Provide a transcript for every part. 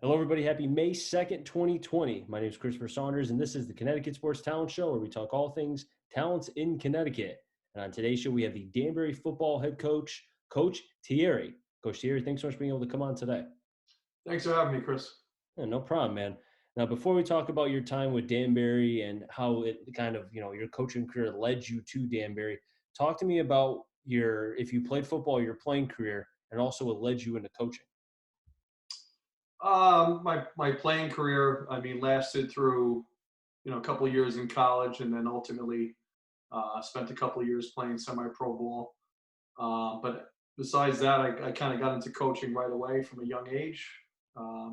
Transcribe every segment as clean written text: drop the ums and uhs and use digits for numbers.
Hello, everybody. Happy May 2nd, 2020. My name is Christopher Saunders, and this is the Connecticut Sports Talent Show, where we talk all things talents in Connecticut. And on today's show, we have the Danbury Football head coach, Coach Tieri. Coach Tieri, thanks so much for being able to come on today. Thanks for having me, Chris. Yeah, no problem, man. Now, before we talk about your time with Danbury and how it kind of, your coaching career led you to Danbury, talk to me about if you played football, your playing career, and also what led you into coaching. My playing career, lasted through a couple of years in college, and then ultimately spent a couple of years playing semi-pro ball. But besides that, I kind of got into coaching right away from a young age. I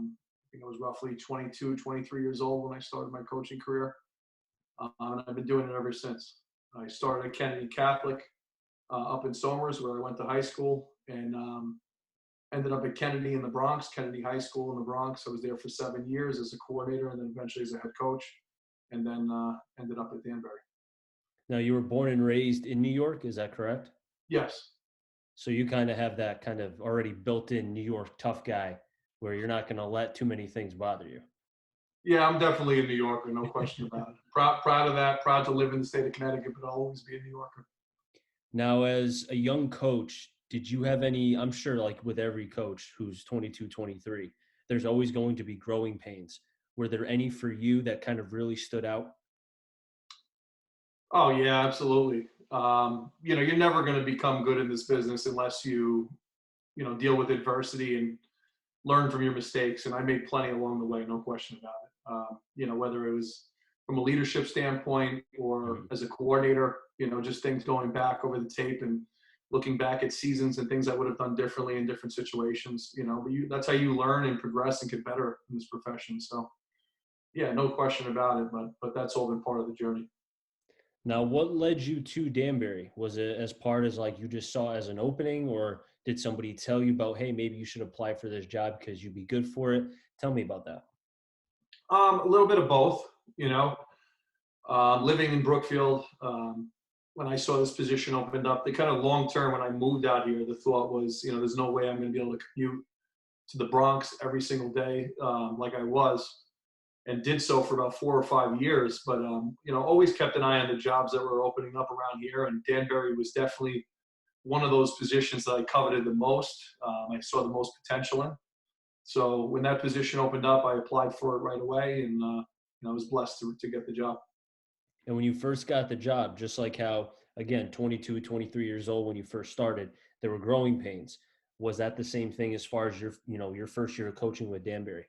think I was roughly 22, 23 years old when I started my coaching career, and I've been doing it ever since. I started at Kennedy Catholic up in Somers, where I went to high school, and ended up at Kennedy in the Bronx, Kennedy High School in the Bronx. I was there for 7 years as a coordinator, and then eventually as a head coach, and then ended up at Danbury. Now, you were born and raised in New York, is that correct? Yes. So you kind of have that kind of already built-in New York tough guy where you're not going to let too many things bother you. Yeah, I'm definitely a New Yorker, no question about it. Proud of that, proud to live in the state of Connecticut, but I'll always be a New Yorker. Now, as a young coach, did you have any, I'm sure like with every coach who's 22, 23, there's always going to be growing pains. Were there any for you that kind of really stood out? Oh yeah, absolutely. You're never going to become good in this business unless you deal with adversity and learn from your mistakes. And I made plenty along the way, no question about it. Whether it was from a leadership standpoint or as a coordinator, just things going back over the tape and looking back at seasons and things I would have done differently in different situations. That's how you learn and progress and get better in this profession. So yeah, no question about it, but that's all been part of the journey. Now, what led you to Danbury? Was it as part as like you just saw as an opening, or did somebody tell you about, hey, maybe you should apply for this job because you'd be good for it? Tell me about that. A little bit of both, living in Brookfield, when I saw this position opened up, the kind of long term when I moved out here, the thought was, there's no way I'm going to be able to commute to the Bronx every single day like I was, and did so for about 4 or 5 years. But, always kept an eye on the jobs that were opening up around here. And Danbury was definitely one of those positions that I coveted the most. I saw the most potential in. So when that position opened up, I applied for it right away, and I was blessed to get the job. And when you first got the job, just like how, again, 22, 23 years old, when you first started, there were growing pains. Was that the same thing as far as your first year of coaching with Danbury?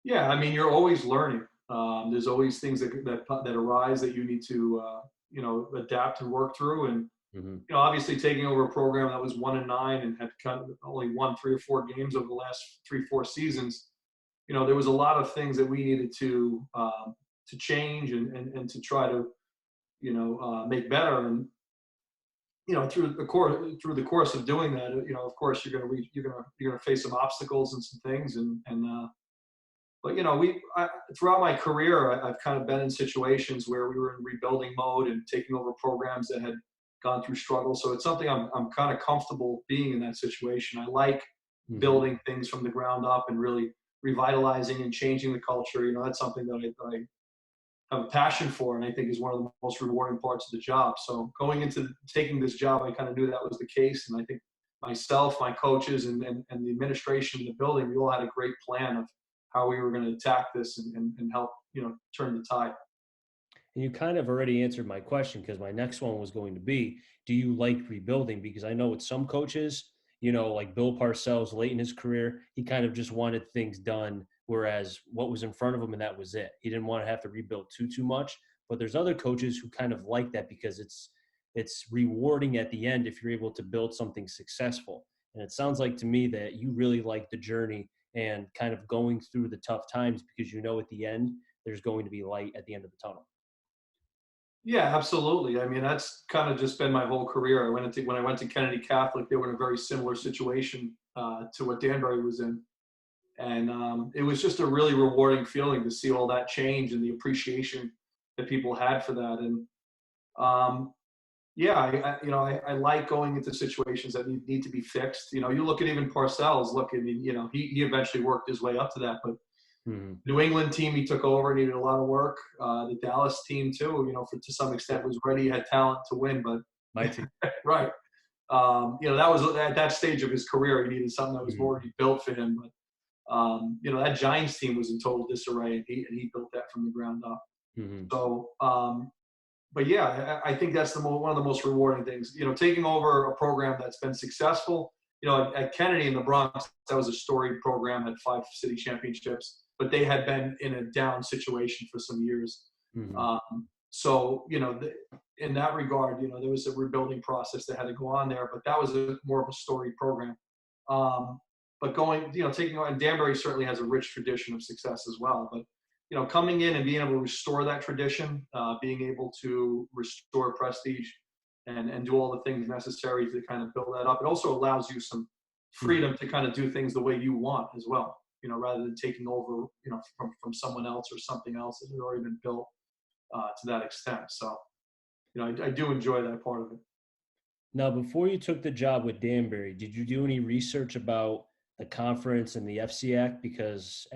Yeah, you're always learning. There's always things that arise that you need to adapt and work through. And obviously taking over a program that was 1-9 and had kind of only won 3 or 4 games over the last 3-4 seasons, there was a lot of things that we needed to change and to try to make better. And through the course of doing that, of course you're gonna face some obstacles and some things. But throughout my career, I've kind of been in situations where we were in rebuilding mode and taking over programs that had gone through struggle. So it's something I'm kind of comfortable being in that situation. I like building things from the ground up and really revitalizing and changing the culture. That's something that I have a passion for, and I think is one of the most rewarding parts of the job. So going into taking this job, I kind of knew that was the case. And I think myself, my coaches, and the administration in the building, we all had a great plan of how we were going to attack this and help, turn the tide. And you kind of already answered my question, because my next one was going to be, do you like rebuilding? Because I know with some coaches, like Bill Parcells late in his career, he kind of just wanted things done, whereas what was in front of him and that was it. He didn't want to have to rebuild too much. But there's other coaches who kind of like that because it's rewarding at the end if you're able to build something successful. And it sounds like to me that you really like the journey and kind of going through the tough times, because at the end there's going to be light at the end of the tunnel. Yeah, absolutely. That's kind of just been my whole career. When I went to Kennedy Catholic, they were in a very similar situation to what Danbury was in. And it was just a really rewarding feeling to see all that change and the appreciation that people had for that. And Yeah, I like going into situations that need to be fixed. You look at even Parcells. Look, I mean, he eventually worked his way up to that, but Mhm. New England team he took over needed a lot of work. The Dallas team too, to some extent was ready, had talent to win, but My team. right. That was at that stage of his career. He needed something that was Mhm. already built for him. But that Giants team was in total disarray, and he built that from the ground up. Mhm. So, but yeah, I think that's one of the most rewarding things. Taking over a program that's been successful. At Kennedy in the Bronx, that was a storied program, had 5 city championships, but they had been in a down situation for some years. Mhm. So, in that regard, there was a rebuilding process that had to go on there, but that was more of a storied program. Um, but taking on Danbury certainly has a rich tradition of success as well. But coming in and being able to restore that tradition, being able to restore prestige, and do all the things necessary to kind of build that up. It also allows you some Mhm. freedom to kind of do things the way you want as well. Rather than taking over, from someone else or something else that had already been built to that extent. So, I do enjoy that part of it. Now, before you took the job with Danbury, did you do any research about the conference and the FCAC? Because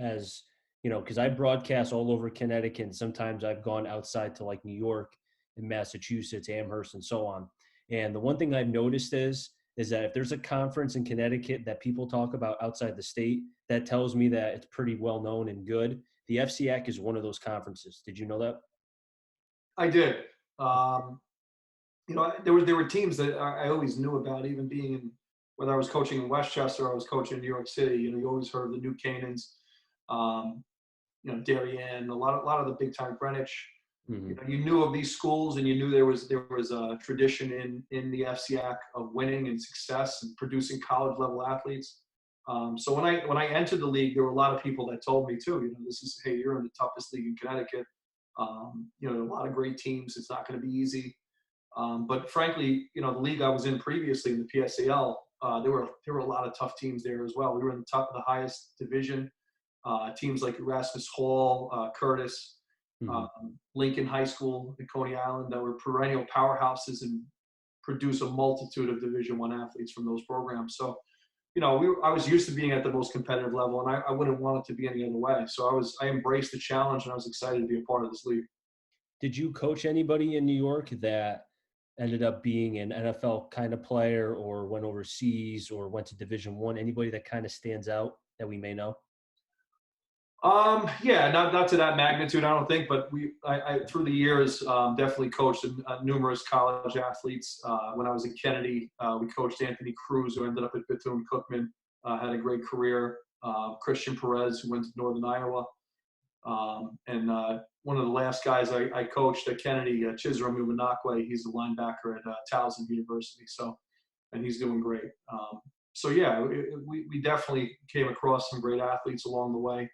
because I broadcast all over Connecticut, and sometimes I've gone outside to like New York and Massachusetts, Amherst, and so on. And the one thing I've noticed is that if there's a conference in Connecticut that people talk about outside the state, that tells me that it's pretty well known and good. The FCAC is one of those conferences. Did you know that? I did. Um, there were teams that I always knew about, even being in, whether I was coaching in Westchester or I was coaching in New York City. You always heard of the New Canaans, um, Darien, a lot of the big time Greenwich. Hmm. You knew of these schools, and you knew there was a tradition in the FCAC of winning and success and producing college level athletes. So when I entered the league, there were a lot of people that told me too. This is, hey, you're in the toughest league in Connecticut. A lot of great teams. It's not going to be easy. But frankly, the league I was in previously in the PSAL, there were a lot of tough teams there as well. We were in the top of the highest division. Teams like Erasmus Hall, Curtis, Hmm. Lincoln High School in Coney Island that were perennial powerhouses and produce a multitude of Division One athletes from those programs. So, I was used to being at the most competitive level, and I wouldn't want it to be any other way. So I embraced the challenge, and I was excited to be a part of this league. Did you coach anybody in New York that ended up being an NFL kind of player or went overseas or went to Division One? Anybody that kind of stands out that we may know? Yeah, not to that magnitude, I don't think, but I through the years, definitely coached numerous college athletes. When I was at Kennedy, we coached Anthony Cruz, who ended up at Bethune-Cookman, had a great career. Christian Perez, who went to Northern Iowa, and one of the last guys I coached at Kennedy, Chisram Umanakwe, he's a linebacker at Towson University. So, and he's doing great. So yeah, we definitely came across some great athletes along the way,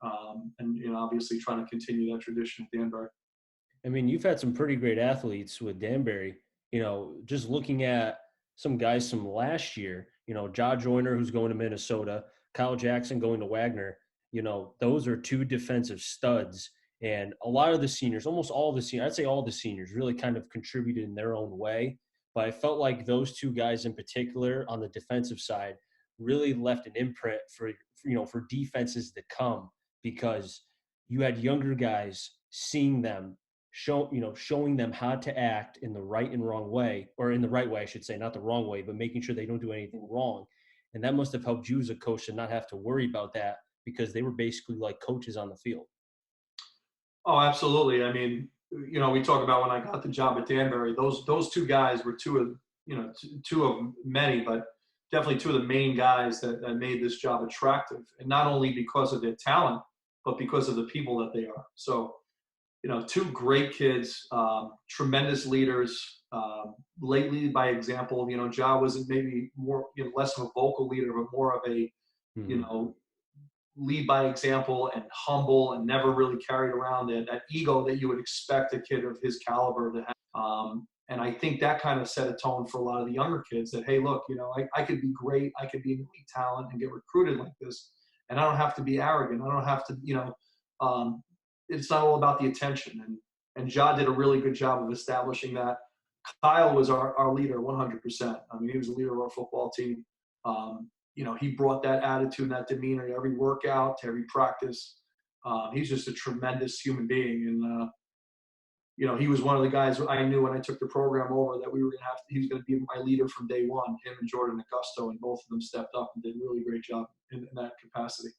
and obviously trying to continue that tradition at Danbury. I mean, you've had some pretty great athletes with Danbury. Just looking at some guys from last year, Jah Joyner, who's going to Minnesota, Kile Jackson going to Wagner. Those are two defensive studs. And a lot of the seniors, almost all the seniors, I'd say all the seniors really kind of contributed in their own way. But I felt like those two guys in particular on the defensive side really left an imprint for defenses to come because you had younger guys seeing them showing them how to act in the right and wrong way, or in the right way, I should say, not the wrong way, but making sure they don't do anything wrong. And that must have helped you as a coach to not have to worry about that because they were basically like coaches on the field. Oh, absolutely. I mean, we talk about when I got the job at Danbury. Those two guys were two of many, but definitely two of the main guys that made this job attractive, and not only because of their talent, but because of the people that they are. So, two great kids, tremendous leaders. Lately, by example, Ja wasn't maybe more, less of a vocal leader, but more of a, you Mm-hmm. know, lead by example and humble and never really carried around that ego that you would expect a kid of his caliber to have. And I think that kind of set a tone for a lot of the younger kids that, hey, look, I could be great. I could be an elite talent and get recruited like this. And I don't have to be arrogant. I don't have to, um, it's not all about the attention. And Ja did a really good job of establishing that. Kyle was our leader 100%. I mean, he was the leader of our football team. He brought that attitude and that demeanor to every workout, to every practice. He's just a tremendous human being. And, he was one of the guys I knew when I took the program over that he was going to be my leader from day one, him and Jordan Augusto, and both of them stepped up and did a really great job in that capacity.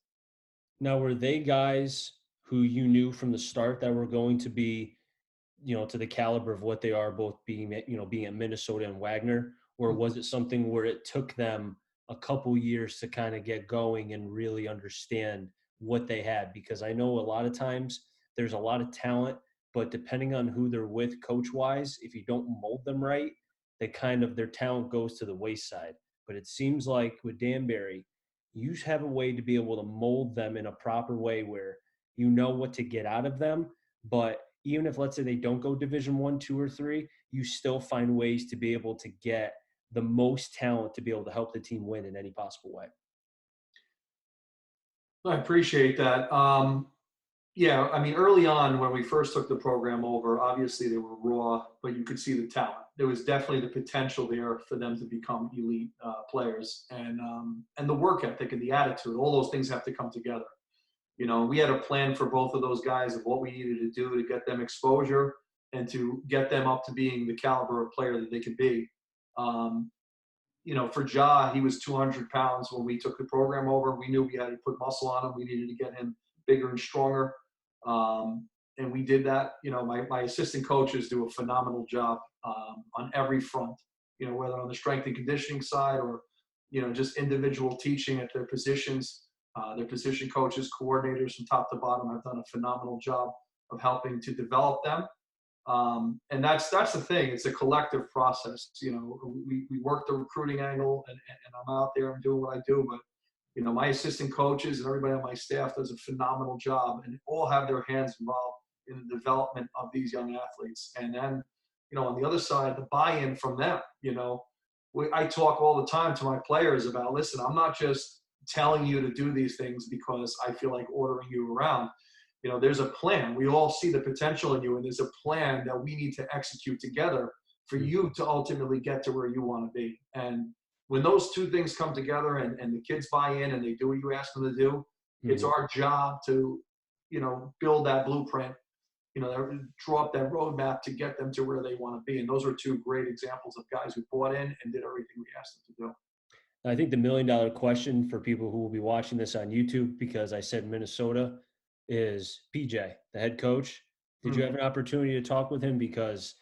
Now, were they guys who you knew from the start that were going to be, to the caliber of what they are, both being at Minnesota and Wagner, or was it something where it took them a couple years to kind of get going and really understand what they had? Because I know a lot of times there's a lot of talent, but depending on who they're with coach wise, if you don't mold them right, their talent goes to the wayside. But it seems like with Danbury, you have a way to be able to mold them in a proper way where you know what to get out of them. But even if, let's say, they don't go Division 1, 2, or 3, you still find ways to be able to get the most talent to be able to help the team win in any possible way. I appreciate that. Yeah, I mean, early on when we first took the program over, obviously they were raw, but you could see the talent. There was definitely the potential there for them to become elite players, and the work ethic and the attitude. All those things have to come together. We had a plan for both of those guys of what we needed to do to get them exposure and to get them up to being the caliber of player that they could be. For Jah, he was 200 pounds when we took the program over. We knew we had to put muscle on him. We needed to get him bigger and stronger. And we did that. My assistant coaches do a phenomenal job on every front, whether on the strength and conditioning side or, just individual teaching at their positions. Their position coaches, coordinators from top to bottom have done a phenomenal job of helping to develop them. And that's the thing. It's a collective process. We work the recruiting angle, and I'm out there and doing what I do. But my assistant coaches and everybody on my staff does a phenomenal job, and all have their hands involved in the development of these young athletes. And then, on the other side, the buy-in from them. I talk all the time to my players about, listen, I'm not just telling you to do these things because I feel like ordering you around. There's a plan. We all see the potential in you, and there's a plan that we need to execute together for you to ultimately get to where you want to be. And when those two things come together and the kids buy in and they do what you ask them to do, it's our job to, build that blueprint, draw up that roadmap to get them to where they want to be. And those are two great examples of guys who bought in and did everything we asked them to do. I think the $1,000,000 question for people who will be watching this on YouTube, because I said Minnesota, is PJ, the head coach. Did you have an opportunity to talk with him? Because,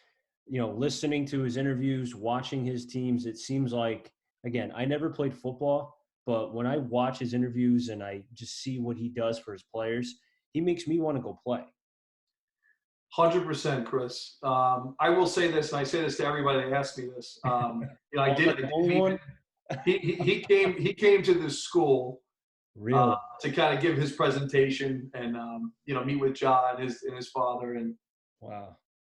listening to his interviews, watching his teams, it seems like, again, I never played football, but when I watch his interviews and I just see what he does for his players, he makes me want to go play. 100%, Chris. I will say this, and I say this to everybody that asks me this. I did. He came to this school really to kind of give his presentation and meet with Jah and his father. And wow,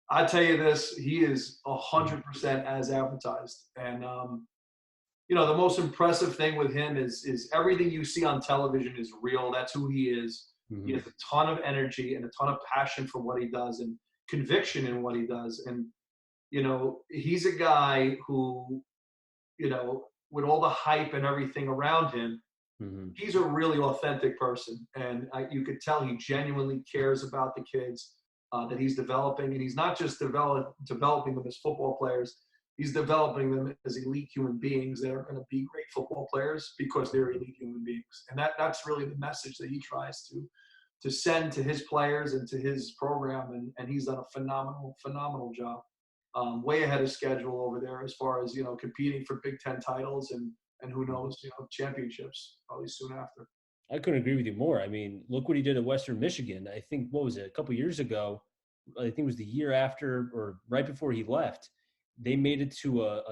I tell you this, he is 100% as advertised. And the most impressive thing with him is everything you see on television is real. That's who he is. Mm-hmm. He has a ton of energy and a ton of passion for what he does and conviction in what he does. And he's a guy who, with all the hype and everything around him, he's a really authentic person. And you could tell he genuinely cares about the kids that he's developing. And he's not just developing them as football players. He's developing them as elite human beings that are going to be great football players because they're elite human beings. And that's really the message that he tries to send to his players and to his program. And he's done a phenomenal job. Way ahead of schedule over there as far as, competing for Big Ten titles and who knows, championships probably soon after. I couldn't agree with you more. I mean, look what he did at Western Michigan. I think, what was it, a couple of years ago? I think it was the year after or right before he left. They made it to a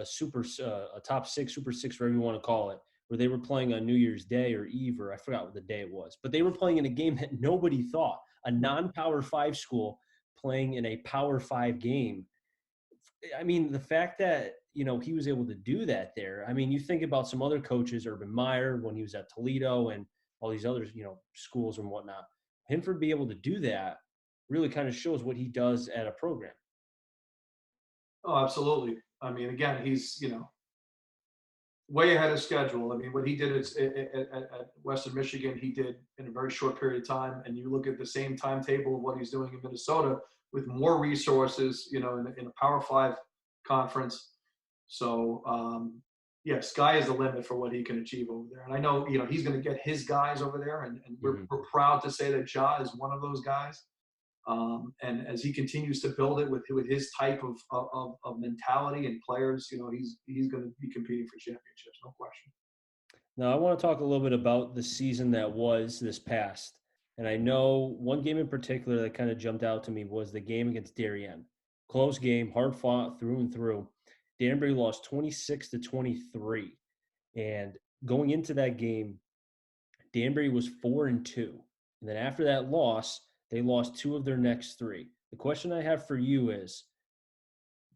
top six, super six, whatever you want to call it, where they were playing on New Year's Day or Eve, or I forgot what the day it was. But they were playing in a game that nobody thought, a non-Power 5 school playing in a Power 5 game. I mean, the fact that, he was able to do that there. I mean, you think about some other coaches, Urban Meyer, when he was at Toledo and all these other, schools and whatnot. Him to be able to do that really kind of shows what he does at a program. Oh, absolutely. I mean, again, he's, way ahead of schedule. I mean, what he did at Western Michigan, he did in a very short period of time. And you look at the same timetable of what he's doing in Minnesota with more resources, in a Power Five conference. So, yeah, sky is the limit for what he can achieve over there. And I know, he's going to get his guys over there, and we're proud to say that Jah is one of those guys. And as he continues to build it with his type of mentality and players, he's going to be competing for championships, no question. Now, I want to talk a little bit about the season that was this past. And I know one game in particular that kind of jumped out to me was the game against Darien. Close game, hard fought through and through. Danbury lost 26-23. And going into that game, Danbury was 4-2. And then after that loss, they lost two of their next three. The question I have for you is,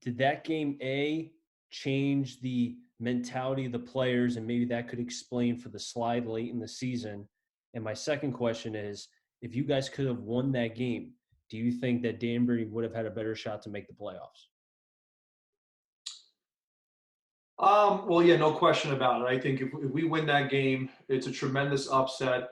did that game, A, change the mentality of the players, and maybe that could explain for the slide late in the season? And my second question is, if you guys could have won that game, do you think that Danbury would have had a better shot to make the playoffs? Well, yeah, no question about it. I think if we win that game, it's a tremendous upset.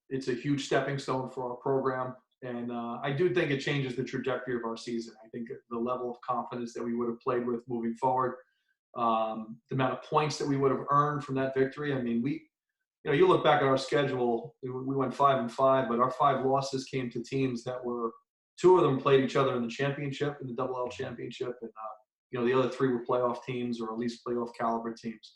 It's a huge stepping stone for our program. And I do think it changes the trajectory of our season. I think the level of confidence that we would have played with moving forward, the amount of points that we would have earned from that victory. I mean, you look back at our schedule, we went 5-5, but our 5 losses came to teams that were, 2 of them played each other in the championship, in the Double L championship, and the other 3 were playoff teams or at least playoff caliber teams.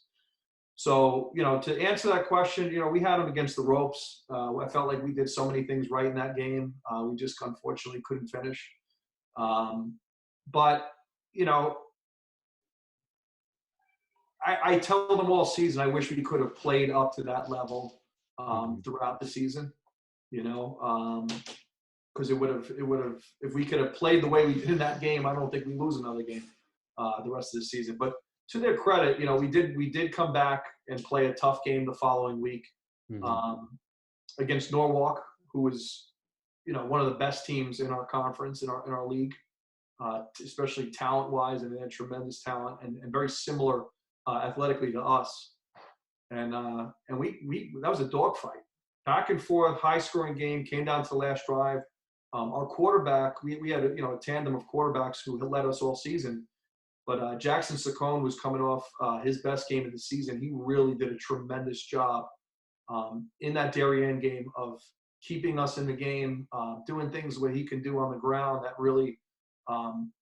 So, to answer that question, we had them against the ropes. I felt like we did so many things right in that game. We just unfortunately couldn't finish. But, I tell them all season, I wish we could have played up to that level throughout the season, because it would have, if we could have played the way we did in that game, I don't think we lose another game the rest of the season. But to their credit, we did come back and play a tough game the following week against Norwalk, who was, one of the best teams in our conference, in our league, especially talent-wise, and they had tremendous talent and very similar athletically to us. And we that was a dogfight, back and forth, high-scoring game, came down to the last drive. Our quarterback, we had a tandem of quarterbacks who had led us all season. But Jackson Saccone was coming off his best game of the season. He really did a tremendous job in that Darien game of keeping us in the game, doing things what he can do on the ground that really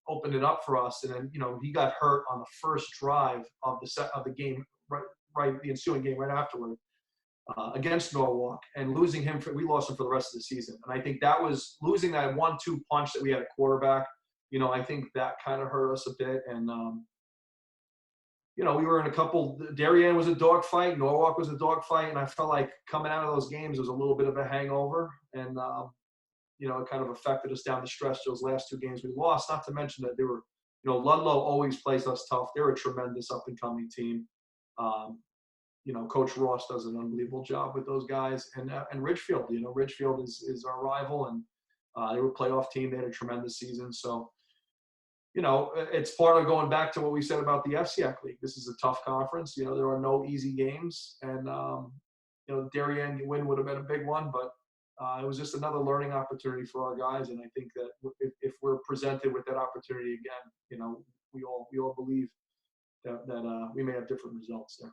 opened it up for us. And then, he got hurt on the first drive of the game, right, the ensuing game right afterward against Norwalk, and losing him. We lost him for the rest of the season. And I think that was losing that 1-2 punch that we had at quarterback. I think that kind of hurt us a bit. And, we were in a couple, Darien was a dogfight, Norwalk was a dogfight, and I felt like coming out of those games was a little bit of a hangover. And, it kind of affected us down the stretch, those last 2 games we lost, not to mention that they were, Ludlow always plays us tough. They're a tremendous up-and-coming team. Coach Ross does an unbelievable job with those guys. And Ridgefield, Ridgefield is our rival, and they were a playoff team. They had a tremendous season. So, it's part of going back to what we said about the FCAC League. This is a tough conference. There are no easy games. And, Darien win would have been a big one, but it was just another learning opportunity for our guys. And I think that if we're presented with that opportunity again, we all believe that we may have different results there.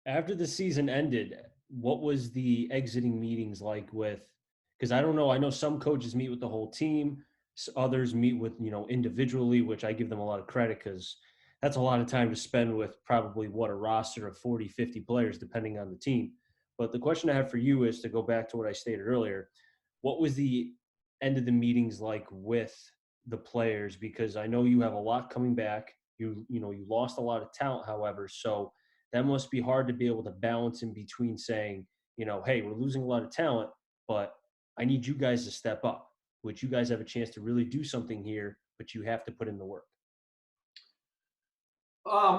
After the season ended, what was the exiting meetings like with, because I don't know, I know some coaches meet with the whole team. Others meet with, individually, which I give them a lot of credit because that's a lot of time to spend with probably a roster of 40, 50 players, depending on the team. But the question I have for you is to go back to what I stated earlier. What was the end of the meetings like with the players? Because I know you have a lot coming back. You lost a lot of talent, however, so that must be hard to be able to balance in between saying, hey, we're losing a lot of talent, but I need you guys to step up, which you guys have a chance to really do something here, but you have to put in the work.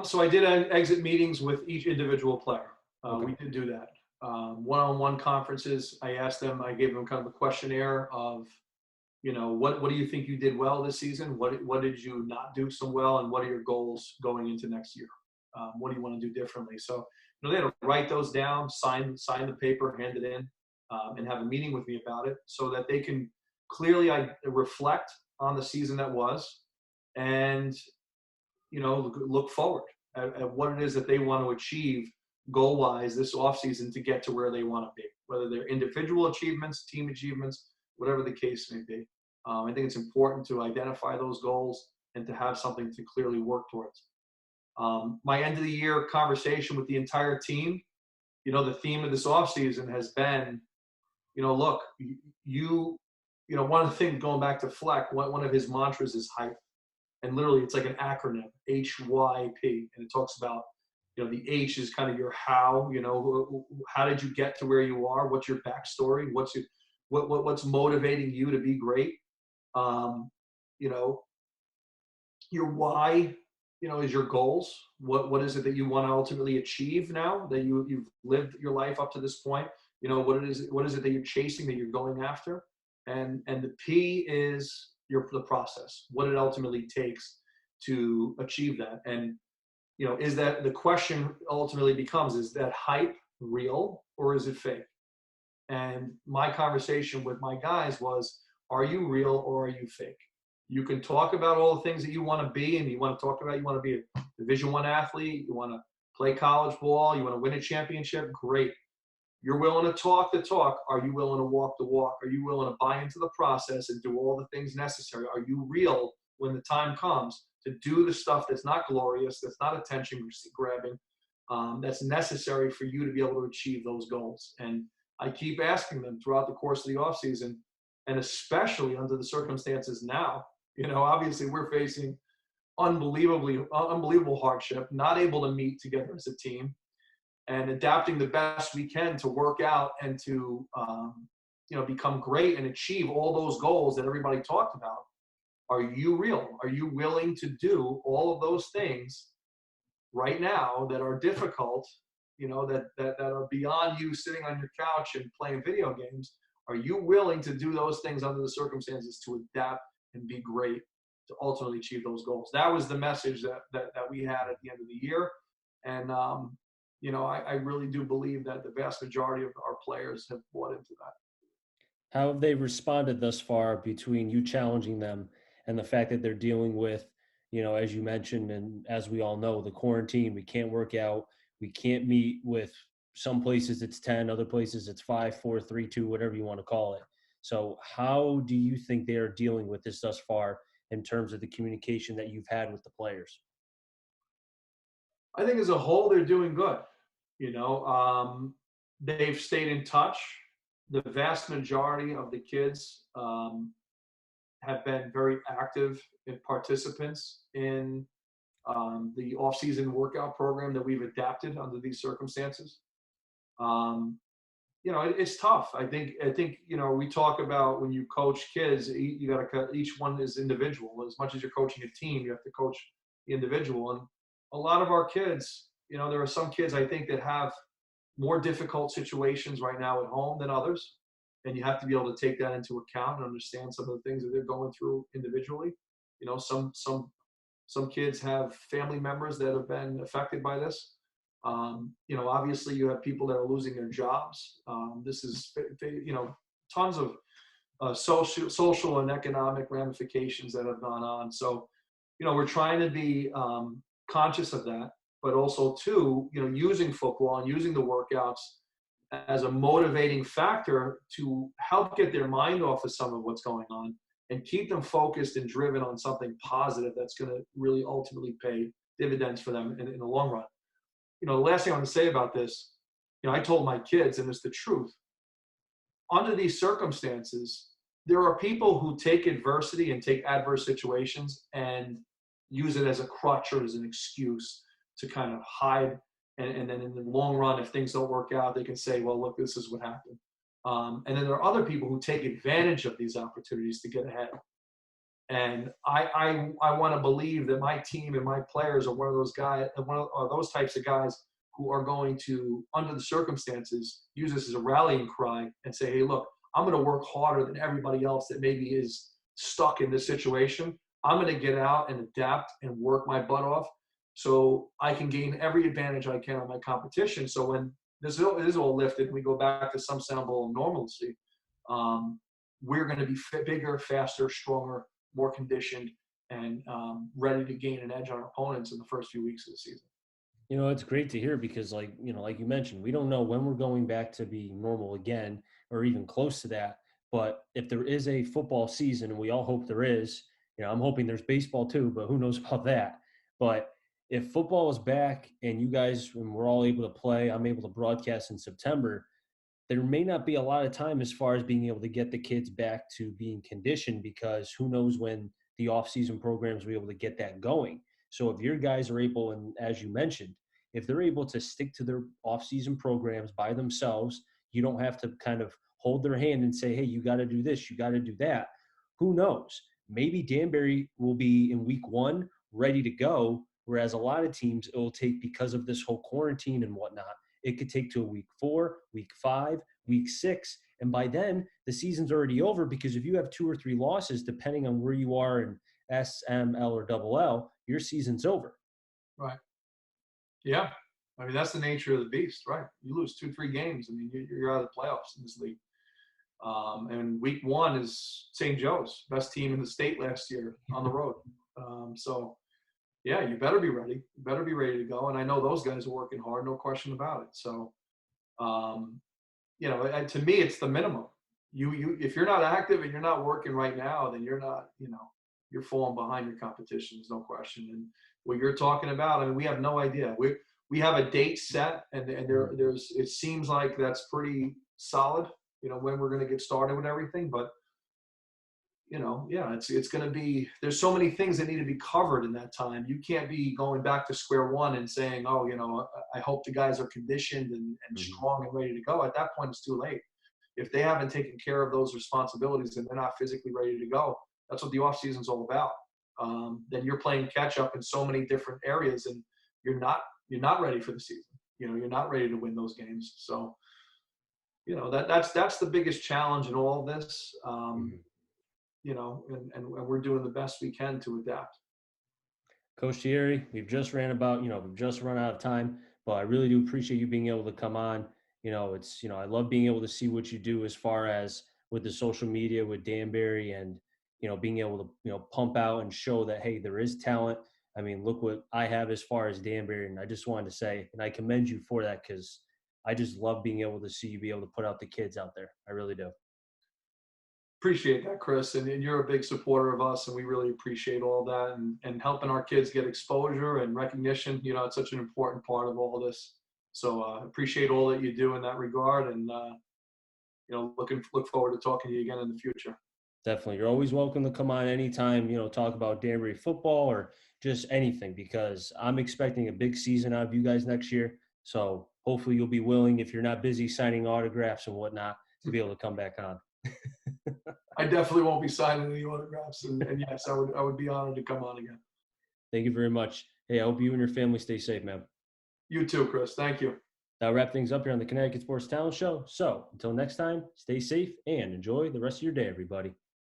So I did exit meetings with each individual player. Okay. We did do that. One-on-one conferences, I asked them, I gave them kind of a questionnaire of, What do you think you did well this season? What did you not do so well? And what are your goals going into next year? What do you want to do differently? So, they had to write those down, sign the paper, hand it in, and have a meeting with me about it so that they can clearly reflect on the season that was and, look forward at what it is that they want to achieve goal-wise this offseason to get to where they want to be, whether they're individual achievements, team achievements, whatever the case may be. I think it's important to identify those goals and to have something to clearly work towards. My end of the year conversation with the entire team, the theme of this offseason has been, look, one of the things going back to Fleck, one of his mantras is hype. And literally it's like an acronym, HYP. And it talks about, the H is kind of your how, how did you get to where you are? What's your backstory? What's motivating you to be great? Your why, is your goals. What is it that you want to ultimately achieve now that you've lived your life up to this point? What is it that you're chasing, that you're going after? And the P is the process, what it ultimately takes to achieve that. And, is that the question ultimately becomes, is that hype real or is it fake? And my conversation with my guys was, are you real or are you fake? You can talk about all the things that you want to be, and you want to be a Division I athlete, you want to play college ball, you want to win a championship, great. You're willing to talk the talk. Are you willing to walk the walk? Are you willing to buy into the process and do all the things necessary? Are you real when the time comes to do the stuff that's not glorious, that's not attention grabbing, that's necessary for you to be able to achieve those goals? And I keep asking them throughout the course of the offseason, and especially under the circumstances now. Obviously we're facing unbelievable hardship, not able to meet together as a team, and adapting the best we can to work out and to become great and achieve all those goals that everybody talked about. Are you real? Are you willing to do all of those things right now that are difficult, that are beyond you sitting on your couch and playing video games? Are you willing to do those things under the circumstances to adapt and be great to ultimately achieve those goals? That was the message that we had at the end of the year. And, I really do believe that the vast majority of our players have bought into that. How have they responded thus far between you challenging them and the fact that they're dealing with, as you mentioned, and as we all know, the quarantine, we can't work out, we can't meet with some places it's 10, other places it's 5, 4, 3, 2, whatever you want to call it. So how do you think they are dealing with this thus far in terms of the communication that you've had with the players? I think as a whole, they're doing good. They've stayed in touch. The vast majority of the kids have been very active participants in the off-season workout program that we've adapted under these circumstances. It's tough. I think we talk about when you coach kids, you got to each one is individual. As much as you're coaching a team, you have to coach the individual. And a lot of our kids, there are some kids I think that have more difficult situations right now at home than others. And you have to be able to take that into account and understand some of the things that they're going through individually. Some kids have family members that have been affected by this. Obviously you have people that are losing their jobs. This is, tons of social and economic ramifications that have gone on. So, we're trying to be conscious of that, but also too, using football and using the workouts as a motivating factor to help get their mind off of some of what's going on and keep them focused and driven on something positive that's going to really ultimately pay dividends for them in the long run. The last thing I want to say about this, I told my kids, and it's the truth, under these circumstances, there are people who take adversity and take adverse situations and use it as a crutch or as an excuse to kind of hide. And then in the long run, if things don't work out, they can say, well, look, this is what happened. And then there are other people who take advantage of these opportunities to get ahead. And I want to believe that my team and my players are one of those guys, are those types of guys who are going to, under the circumstances, use this as a rallying cry and say, hey, look, I'm going to work harder than everybody else that maybe is stuck in this situation. I'm going to get out and adapt and work my butt off so I can gain every advantage I can on my competition. So when this is all lifted and we go back to some semblance of normalcy, we're going to be bigger, faster, stronger, more conditioned, and ready to gain an edge on our opponents in the first few weeks of the season. You know, it's great to hear because, like, you know, like you mentioned, we don't know when we're going back to be normal again or even close to that. But if there is a football season, and we all hope there is, you know, I'm hoping there's baseball too, but who knows about that. But if football is back and you guys, and we're all able to play, I'm able to broadcast in September, there may not be a lot of time as far as being able to get the kids back to being conditioned because who knows when the off-season programs will be able to get that going. So if your guys are able, and as you mentioned, if they're able to stick to their off-season programs by themselves, you don't have to kind of hold their hand and say, hey, you got to do this, you got to do that. Who knows? Maybe Danbury will be in week 1 ready to go, whereas a lot of teams it will take because of this whole quarantine and whatnot. It could take to week 4, week 5, week 6. And by then, the season's already over because if you have 2 or 3 losses, depending on where you are in S, M, L, or double L, your season's over. Right. Yeah. I mean, that's the nature of the beast, right? You lose 2, 3 games. I mean, you're out of the playoffs in this league. And week 1 is St. Joe's, best team in the state last year on the road. So, yeah, you better be ready. You better be ready to go. And I know those guys are working hard, no question about it. So, you know, to me, it's the minimum. If you're not active and you're not working right now, then you're not, you know, you're falling behind your competition. There's no question. And what you're talking about, I mean, we have no idea. We have a date set, and there's it seems like that's pretty solid. You know, when we're going to get started with everything, but you know, yeah, it's going to be, there's so many things that need to be covered in that time. You can't be going back to square one and saying, oh, you know, I hope the guys are conditioned and strong and ready to go. At that point, it's too late. If they haven't taken care of those responsibilities and they're not physically ready to go, that's what the off season's all about. Then you're playing catch up in so many different areas, and you're not ready for the season. You know, you're not ready to win those games. So, you know, that's the biggest challenge in all of this. You know, and we're doing the best we can to adapt. Coach Tieri, we've just run out of time, but I really do appreciate you being able to come on. You know, I love being able to see what you do as far as with the social media with Danbury and, you know, being able to, you know, pump out and show that, hey, there is talent. I mean, look what I have as far as Danbury. And I just wanted to say, and I commend you for that because I just love being able to see you be able to put out the kids out there. I really do. Appreciate that, Chris, and you're a big supporter of us, and we really appreciate all that and helping our kids get exposure and recognition. You know, it's such an important part of all this. So appreciate all that you do in that regard, and you know, look forward to talking to you again in the future. Definitely, you're always welcome to come on anytime. You know, talk about Danbury football or just anything because I'm expecting a big season out of you guys next year. So hopefully, you'll be willing, if you're not busy signing autographs and whatnot, to be able to come back on. I definitely won't be signing any autographs, and yes, I would be honored to come on again. Thank you very much. Hey, I hope you and your family stay safe, man. You too, Chris. Thank you. That'll wrap things up here on the Connecticut Sports Talent Show. So until next time, stay safe and enjoy the rest of your day, everybody.